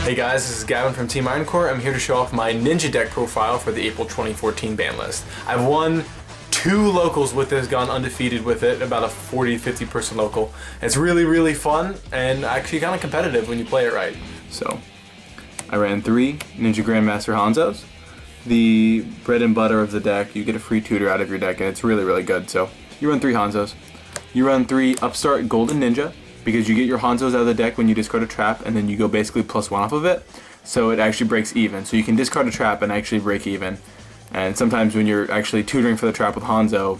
Hey guys, this is Gavin from Team Ironcore. I'm here to show off my Ninja deck profile for the April 2014 ban list. I've won 2 locals with this gun, undefeated with it, about a 40-50 person local. It's really fun and actually kind of competitive when you play it right. So, I ran 3 Ninja Grandmaster Hanzos. The bread and butter of the deck, you get a free tutor out of your deck and it's really good. So, you run 3 Hanzos. You run 3 Upstart Golden Ninja, because you get your Hanzos out of the deck when you discard a trap and then you go basically +1 off of it, so it actually breaks even. So you can discard a trap and actually break even. And sometimes when you're actually tutoring for the trap with Hanzo,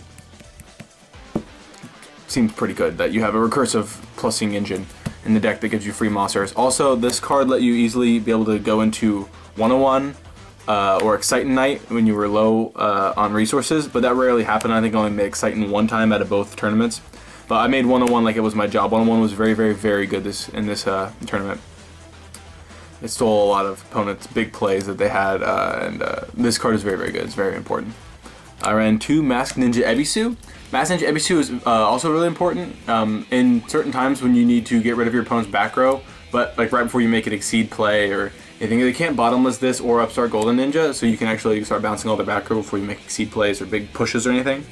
seems pretty good that you have a recursive plussing engine in the deck that gives you free monsters. Also, this card let you easily be able to go into 101 or Exciton Night when you were low on resources, but that rarely happened. I think I only made Exciton 1 time out of both tournaments. But I made 101 like it was my job. 101 was very good in this tournament. It stole a lot of opponents' big plays that they had, and this card is very good. It's very important. I ran 2 Masked Ninja Ebisu. Masked Ninja Ebisu is also really important in certain times when you need to get rid of your opponent's back row, but like right before you make an Exceed play or anything. They can't Bottomless this or Upstart Golden Ninja, so you can actually start bouncing all their back row before you make Exceed plays or big pushes or anything.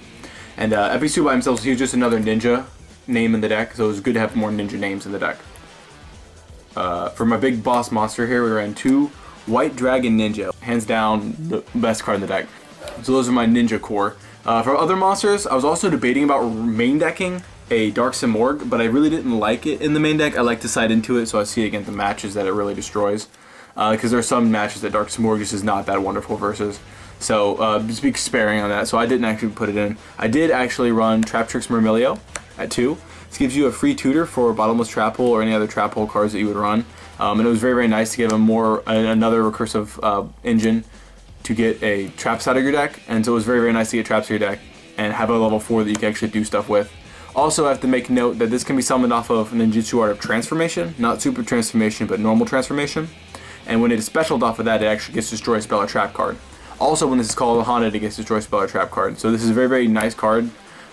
And Ebisu by himself, he was just another ninja name in the deck, so it was good to have more ninja names in the deck. For my big boss monster here, we ran 2 White Dragon Ninja. Hands down, the best card in the deck. So those are my ninja core. For other monsters, I was also debating about main decking a Dark Simorgh, but I really didn't like it in the main deck. I like to side into it, so I see against the matches that it really destroys. Because there are some matches that Dark Simorgh just is not that wonderful versus. So just be sparing on that, so I didn't actually put it in. I did actually run Traptrix Myrmeleo at 2. This gives you a free tutor for Bottomless Trap Hole or any other Trap Hole cards that you would run. And it was very nice to give him another recursive engine to get a traps out of your deck. And so it was very nice to get traps out of your deck and have a level 4 that you can actually do stuff with. Also, I have to make note that this can be summoned off of Ninjitsu Art of Transformation, not Super Transformation, but normal transformation. And when it is specialed off of that, it actually gets Destroy Spell or Trap card. Also, when this is called a Haunted, it gets Destroy Spell or Trap card. So this is a very nice card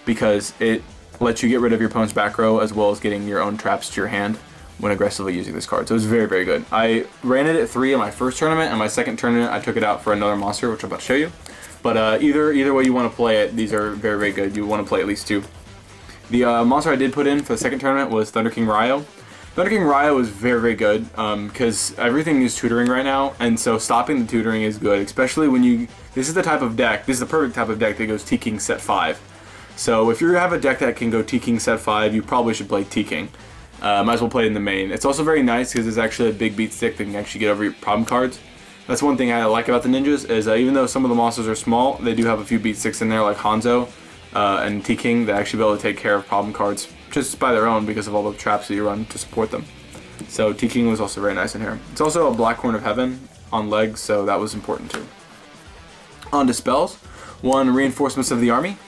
because it lets you get rid of your opponent's back row as well as getting your own traps to your hand when aggressively using this card. So it's very good. I ran it at 3 in my first tournament, and my second tournament I took it out for another monster, which I'm about to show you. But either way you want to play it, these are very good. You want to play at least 2. The monster I did put in for the second tournament was Thunder King Rai-Oh. Thunder King Rai-Oh is very good because everything is tutoring right now, and so stopping the tutoring is good, especially when you... This is the type of deck, this is the perfect type of deck that goes T-King set 5. So if you have a deck that can go T-King set 5, you probably should play T-King. Might as well play it in the main. It's also very nice because it's actually a big beat stick that can actually get over your problem cards. That's one thing I like about the ninjas, is even though some of the monsters are small, they do have a few beat sticks in there like Hanzo and T-King that actually be able to take care of problem cards just by their own because of all the traps that you run to support them. So T-King was also very nice in here. It's also a Black Horn of Heaven on legs, so that was important too. On to spells. 1 Reinforcements of the Army.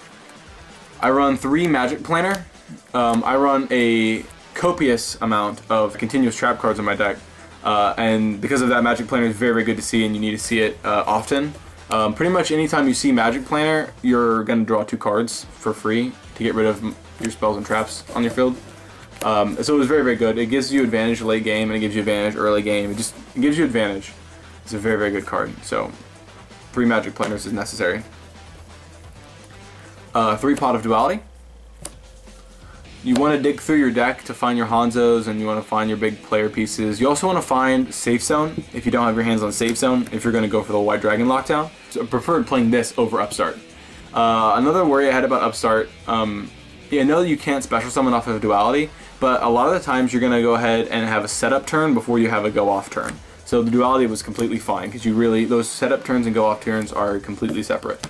I run 3 Magic Planner. I run a copious amount of continuous trap cards in my deck, and because of that, Magic Planner is very good to see, and you need to see it often. Pretty much anytime you see Magic Planner, you're going to draw 2 cards for free to get rid of your spells and traps on your field. So it was very good. It gives you advantage late game, and it gives you advantage early game. It gives you advantage. It's a very good card. So 3 Magic Planners is necessary. 3 Pot of Duality. You want to dig through your deck to find your Hanzos, and you want to find your big player pieces. You also want to find Safe Zone if you don't have your hands on Safe Zone, if you're going to go for the White Dragon Lockdown. So I preferred playing this over Upstart. Another worry I had about Upstart, I know you can't special summon off of Duality, but a lot of the times you're going to go ahead and have a setup turn before you have a go off turn. So the Duality was completely fine because those setup turns and go off turns are completely separate.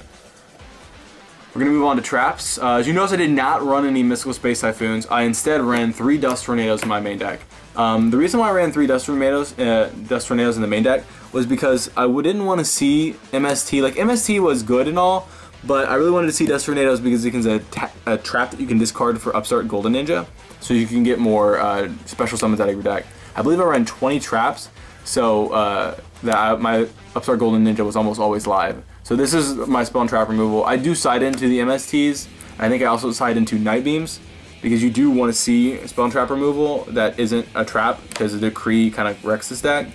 We're going to move on to traps. As you notice, I did not run any Mystical Space Typhoons. I instead ran 3 Dust Tornadoes in my main deck. The reason why I ran 3 Dust Tornadoes in the main deck was because I didn't want to see MST. Like, MST was good and all, but I really wanted to see Dust Tornadoes because it can a trap that you can discard for Upstart Golden Ninja, so you can get more special summons out of your deck. I believe I ran 20 traps, so my Upstart Golden Ninja was almost always live. So this is my spell and trap removal. I do side into the MSTs. I think I also side into Night Beams because you do want to see spell and trap removal that isn't a trap because the Decree kind of wrecks this deck.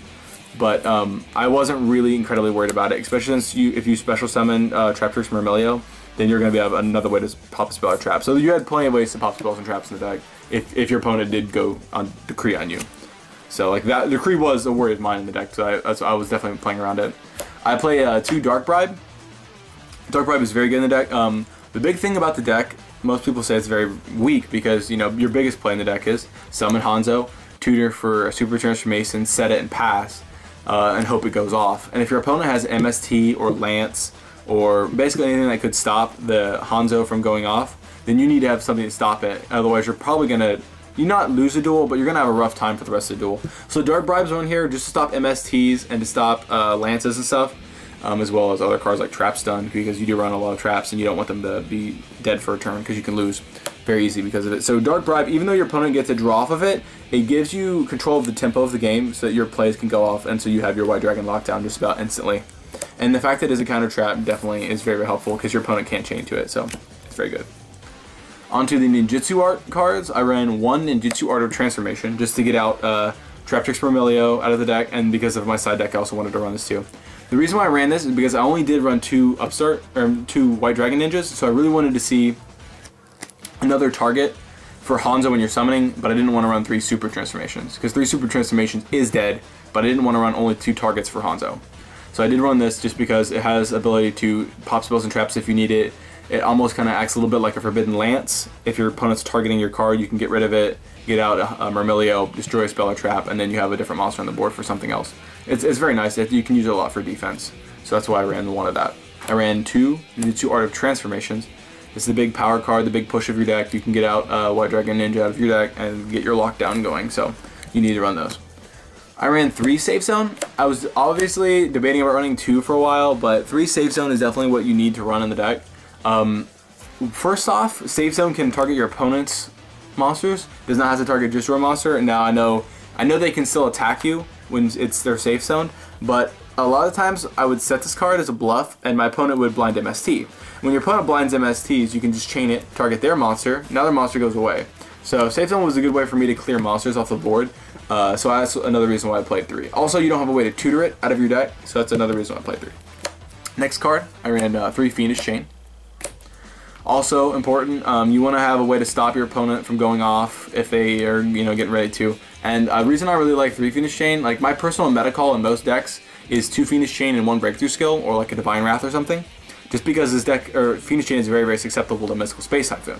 but I wasn't really incredibly worried about it, especially since if you special summon Traptrix Myrmeleo, then you're going to have another way to pop a spell or trap. So you had plenty of ways to pop spells and traps in the deck if your opponent did go on Decree on you. So like that, Decree was a worry of mine in the deck, so I was definitely playing around it. I play 2 Dark Bribe. Dark Bribe is very good in the deck. The big thing about the deck, most people say it's very weak because, you know, your biggest play in the deck is summon Hanzo, tutor for a Super Transformation, set it and pass, and hope it goes off. And if your opponent has MST or Lance or basically anything that could stop the Hanzo from going off, then you need to have something to stop it. Otherwise, you're probably going to not lose a duel, but you're going to have a rough time for the rest of the duel. So Dark Bribes are on here just to stop MSTs and to stop Lances and stuff, as well as other cards like Trap Stun, because you do run a lot of traps and you don't want them to be dead for a turn because you can lose very easy because of it. So Dark Bribe, even though your opponent gets a draw off of it, it gives you control of the tempo of the game so that your plays can go off and so you have your White Dragon lockdown just about instantly. And the fact that it is a counter trap definitely is very, very helpful because your opponent can't chain to it, so it's very good. Onto the Ninjitsu Art cards, I ran 1 Ninjitsu Art of Transformation just to get out Traptrix Myrmeleo out of the deck, and because of my side deck I also wanted to run this too. The reason why I ran this is because I only did run 2 Upstart, or 2 White Dragon Ninjas, so I really wanted to see another target for Hanzo when you're summoning, but I didn't want to run 3 Super Transformations, because 3 Super Transformations is dead, but I didn't want to run only 2 targets for Hanzo. So I did run this just because it has ability to pop spells and traps if you need it. It almost kind of acts a little bit like a Forbidden Lance. If your opponent's targeting your card, you can get rid of it, get out a Myrmeleo, destroy a spell or trap, and then you have a different monster on the board for something else. It's very nice. You can use it a lot for defense. So that's why I ran 1 of that. I ran 2 Ninjitsu Art of Transformations. This is the big power card, the big push of your deck. You can get out White Dragon Ninja out of your deck and get your lockdown going, so you need to run those. I ran 3 Safe Zone. I was obviously debating about running 2 for a while, but 3 Safe Zone is definitely what you need to run in the deck. First off, Safe Zone can target your opponent's monsters. Does not have to target just your monster. And now I know they can still attack you when it's their Safe Zone, but a lot of times I would set this card as a bluff and my opponent would blind MST. When your opponent blinds MSTs, you can just chain it, target their monster, now their monster goes away. So Safe Zone was a good way for me to clear monsters off the board. So that's another reason why I played 3. Also, you don't have a way to tutor it out of your deck, so that's another reason why I played 3. Next card, I ran 3 Fiendish Chain. Also important, you want to have a way to stop your opponent from going off if they are, getting ready to. And the reason I really like 3 Fiendish Chain, like my personal meta call in most decks is 2 Fiendish Chain and 1 Breakthrough Skill, or like a Divine Wrath or something. Just because this deck, or Fiendish Chain is very, very susceptible to Mystical Space Typhoon.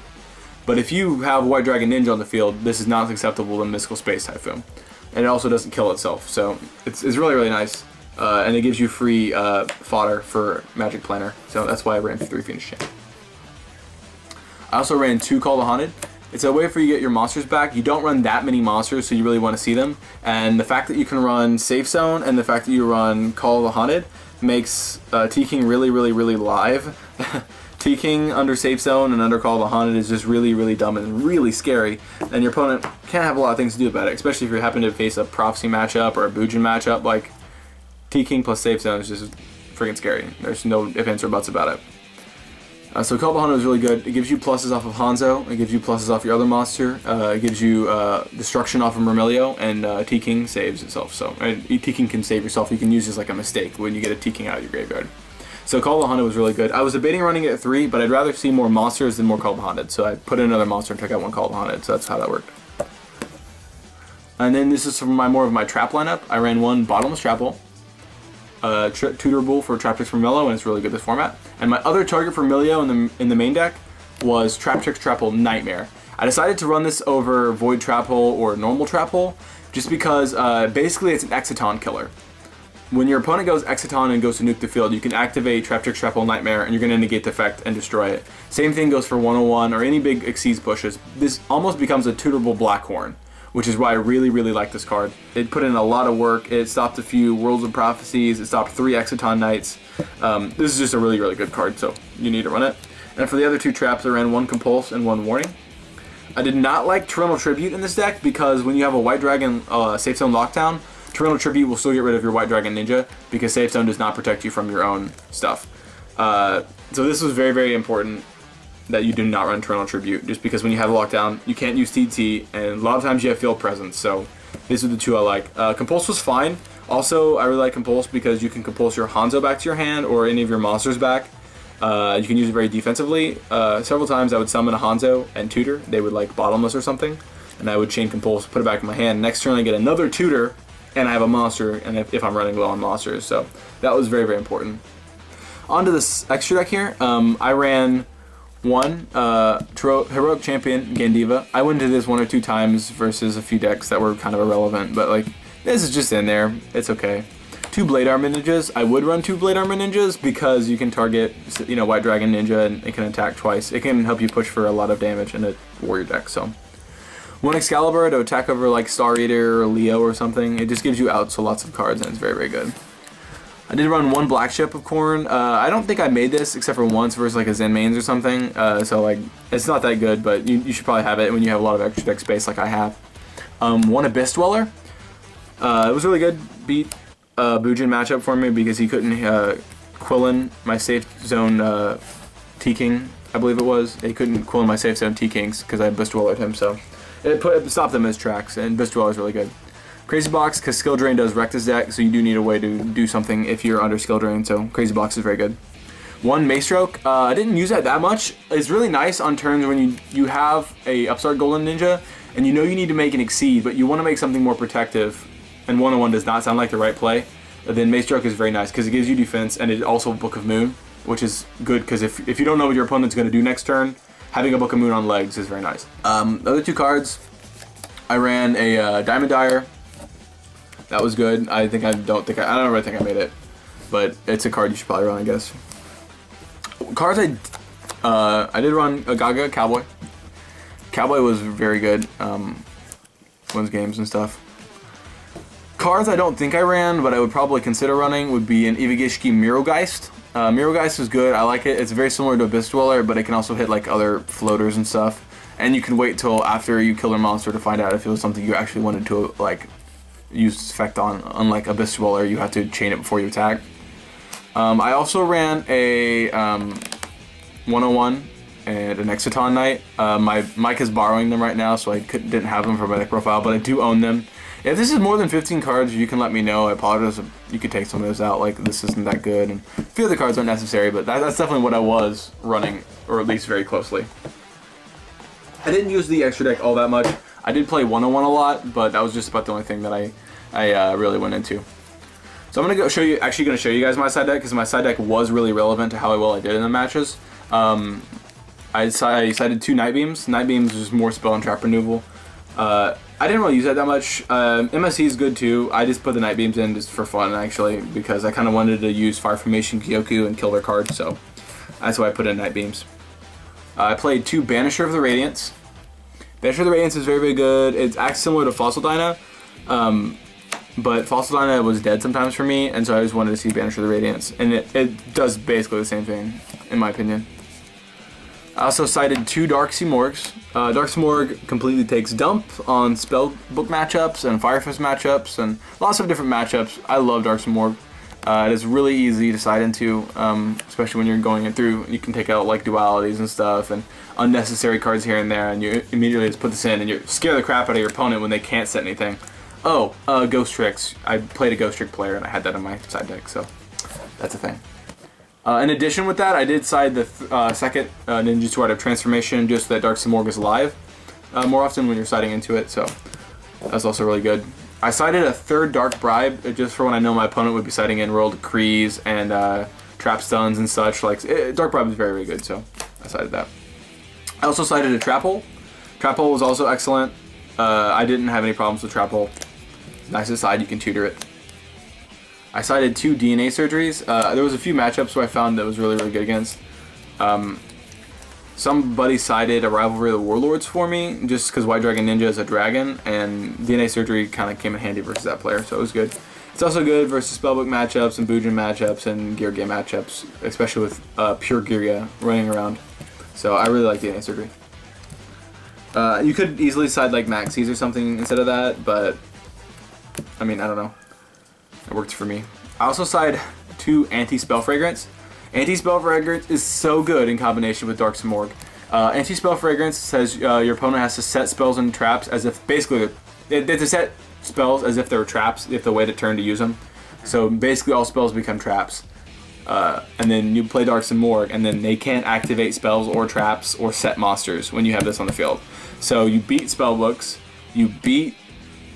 But if you have White Dragon Ninja on the field, this is not susceptible to Mystical Space Typhoon. And it also doesn't kill itself, so it's really, really nice. And it gives you free fodder for Magic Planner, so that's why I ran 3 Fiendish Chain. I also ran 2 Call the Haunted. It's a way for you to get your monsters back. You don't run that many monsters, so you really want to see them. And the fact that you can run Safe Zone and the fact that you run Call the Haunted makes T-King really, really, really live. T-King under Safe Zone and under Call the Haunted is just really, really dumb and really scary. And your opponent can't have a lot of things to do about it, especially if you happen to face a Prophecy matchup or a Bujin matchup. Like, T-King plus Safe Zone is just freaking scary. There's no ifs, ands, or buts about it. So Call the Haunted is really good. It gives you pluses off of Hanzo, it gives you pluses off your other monster, it gives you destruction off of Myrmeleo, and T-King saves itself. So T-King can save yourself. You can use this like a mistake when you get a T-King out of your graveyard. So Call the Haunted was really good. I was debating running it at 3, but I'd rather see more monsters than more Call the Haunted. So I put in another monster and took out 1 Call the Haunted. So that's how that worked. And then this is from more of my trap lineup. I ran 1 Bottomless Trapple. Tutorable for Traptrix Myrmeleo, and it's really good this format. And my other target for Myrmeleo in the main deck was Traptrix Trapple Nightmare. I decided to run this over Void Trapple or normal Trapple just because basically it's an Exciton killer. When your opponent goes Exciton and goes to nuke the field, you can activate Traptrix Trapple Nightmare and you're going to negate the effect and destroy it. Same thing goes for 101 or any big Exceeds pushes. This almost becomes a tutorable Blackhorn, which is why I really, really like this card. It put in a lot of work. It stopped a few Worlds of Prophecies. It stopped 3 Exciton Knights. This is just a really, really good card, so you need to run it. And for the other 2 traps, I ran 1 Compulse and 1 Warning. I did not like Torrential Tribute in this deck because when you have a White Dragon Safe Zone lockdown, Torrential Tribute will still get rid of your White Dragon Ninja because Safe Zone does not protect you from your own stuff. So this was very, very important that you do not run Torrential Tribute, just because when you have a lockdown, you can't use TT, and a lot of times you have field presence, so these are the 2 I like. Compulse was fine. Also, I really like Compulse because you can Compulse your Hanzo back to your hand or any of your monsters back. You can use it very defensively. Several times I would summon a Hanzo and tutor. They would like Bottomless or something, and I would chain Compulse, put it back in my hand. Next turn I get another tutor, and I have a monster, and if I'm running low on monsters. So that was very, very important. On to this extra deck here. I ran one Heroic Champion Gandiva. I went into this 1 or 2 times versus a few decks that were kind of irrelevant, but like this is just in there. It's okay. 2 Blade Armor Ninjas. I would run 2 Blade Armor Ninjas because you can target, you know, White Dragon Ninja and it can attack twice. It can help you push for a lot of damage in a warrior deck. So 1 Excalibur to attack over like Star Eater or Leo or something. It just gives you out so lots of cards and it's very, very good. I did run 1 Blackship of Corn. I don't think I made this except for once versus like a Zen Mains or something. So like it's not that good, but you should probably have it when you have a lot of extra deck space like I have. 1 Abyss Dweller. It was really good. Beat Djinn matchup for me because he couldn't Quillin my safe zone T-King, I believe it was. He couldn't Quillin my safe zone T-Kings because I Abyss Dwellered him, so it stopped them in his tracks, and Abyss Dweller is really good. Crazy Box, because Skill Drain does wreck this deck, so you do need a way to do something if you're under Skill Drain, so Crazy Box is very good. 1 Maestroke. I didn't use that much. It's really nice on turns when you have a Upstart Golden Ninja, and you know you need to make an Exceed, but you want to make something more protective, and 1-on-1 does not sound like the right play. Then Maestroke is very nice, because it gives you defense, and it also Book of Moon, which is good, because if you don't know what your opponent's going to do next turn, having a Book of Moon on legs is very nice. The other 2 cards, I ran a Diamond Dyer. That was good. I don't really think I made it, but it's a card you should probably run, I guess. Cards I did run a Gaga Cowboy. Cowboy was very good. Wins games and stuff. Cards I don't think I ran, but I would probably consider running would be an Ivagishki Mirogeist. Mirogeist is good. I like it. It's very similar to Abyss Dweller, but it can also hit like other floaters and stuff. And you can wait till after you kill a monster to find out if it was something you actually wanted to like use its effect on. Unlike Abyss Dweller, you have to chain it before you attack. I also ran a 101 and an Exciton Knight. My mic is borrowing them right now, so I didn't have them for my deck profile, but I do own them. If this is more than 15 cards, you can let me know. I apologize if you could take some of those out, like this isn't that good, and a few other cards aren't necessary, but that's definitely what I was running, or at least very closely. I didn't use the extra deck all that much. I did play 101 a lot, but that was just about the only thing that I really went into. So I'm gonna show you guys my side deck, because my side deck was really relevant to how well I did in the matches. I decided 2 Night Beams. Night Beams is more spell and trap removal. I didn't really use that much. MSC is good too. I just put the Night Beams in just for fun, actually, because I kind of wanted to use Fire Formation Kyoku and kill their cards, so that's why I put in Night Beams. I played 2 Banisher of the Radiance. Banisher of the Radiance is very, very good. It acts similar to Fossil Dyna, but Fossil Dyna was dead sometimes for me, and so I just wanted to see Banisher of the Radiance, and it does basically the same thing, in my opinion. I also cited 2 Darksea Morgs. Darksea Morg completely takes dump on Spellbook matchups and Fire Fist matchups and lots of different matchups. I love Darksea Morg. It is really easy to side into, especially when you're going it through. You can take out like dualities and stuff and unnecessary cards here and there, and you immediately just put this in and you scare the crap out of your opponent when they can't set anything. Oh, Ghost Tricks. I played a Ghost Trick player and I had that on my side deck, so that's a thing. In addition with that, I did side the second Ninjitsu Art of Transformation just so that Darksea Morg is alive more often when you're siding into it, so that's also really good. I sided a 3rd Dark Bribe just for when I know my opponent would be siding in Royal Decrees and Trap Stuns and such. Like Dark Bribe is very, very good, so I sided that. I also sided a Trap Hole. Trap Hole was also excellent. I didn't have any problems with Trap Hole. Nice to side, you can tutor it. I cited 2 DNA surgeries. There was a few matchups where I found that was really, really good against. Somebody cited a Rivalry of the Warlords for me, just because White Dragon Ninja is a dragon, and DNA surgery kind of came in handy versus that player, so it was good. It's also good versus Spellbook matchups and Djinn matchups and Gear Game matchups, especially with pure Gear running around. So I really like DNA surgery. You could easily side like Maxis or something instead of that, but I mean, I don't know. It worked for me. I also side 2 Anti-Spell Fragrance. Anti-Spell Fragrance is so good in combination with Darksea Morg. Anti-Spell Fragrance says your opponent has to set spells and traps as if basically They have to set spells as if they were traps. You have to wait a turn to use them. So basically all spells become traps. And then you play Darks and Morgue, and then they can't activate spells or traps or set monsters when you have this on the field. So you beat Spellbooks, you beat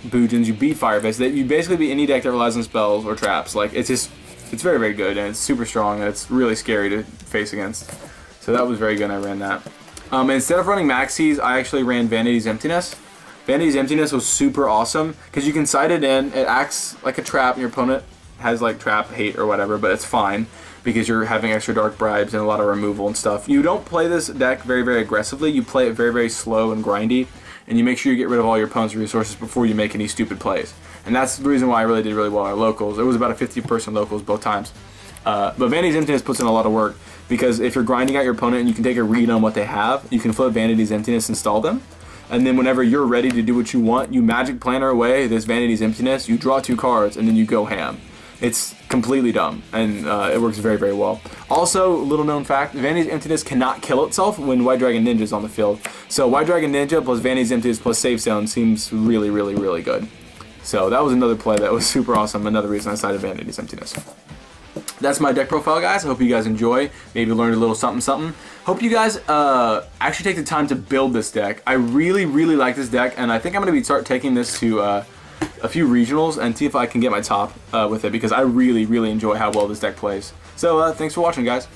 Boojins, you beat Fireface. You basically beat any deck that relies on spells or traps. Like, it's just, it's very, very good, and it's super strong, and it's really scary to face against. So that was very good, and I ran that. Instead of running Maxis, I actually ran Vanity's Emptiness. Vanity's Emptiness was super awesome, because you can side it in, it acts like a trap, and your opponent has like trap hate or whatever, but it's fine, because you're having extra dark bribes and a lot of removal and stuff. You don't play this deck very, very aggressively, you play it very, very slow and grindy, and you make sure you get rid of all your opponent's resources before you make any stupid plays. And that's the reason why I really did really well at locals. It was about a 50-person locals both times. But Vanity's Emptiness puts in a lot of work, because if you're grinding out your opponent and you can take a read on what they have, you can flip Vanity's Emptiness, install them, and then whenever you're ready to do what you want, you Magic Planner away this Vanity's Emptiness, you draw 2 cards, and then you go ham. It's completely dumb, and it works very, very well. Also, little known fact, Vanity's Emptiness cannot kill itself when White Dragon Ninja is on the field. So White Dragon Ninja plus Vanity's Emptiness plus Safe Zone seems really, really, really good. So that was another play that was super awesome, another reason I cited Vanity's Emptiness. That's my deck profile, guys. I hope you guys enjoy. Maybe learned a little something, something. Hope you guys actually take the time to build this deck. I really, really like this deck, and I think I'm going to start taking this to a few regionals and see if I can get my top with it, because I really, really enjoy how well this deck plays. So thanks for watching, guys.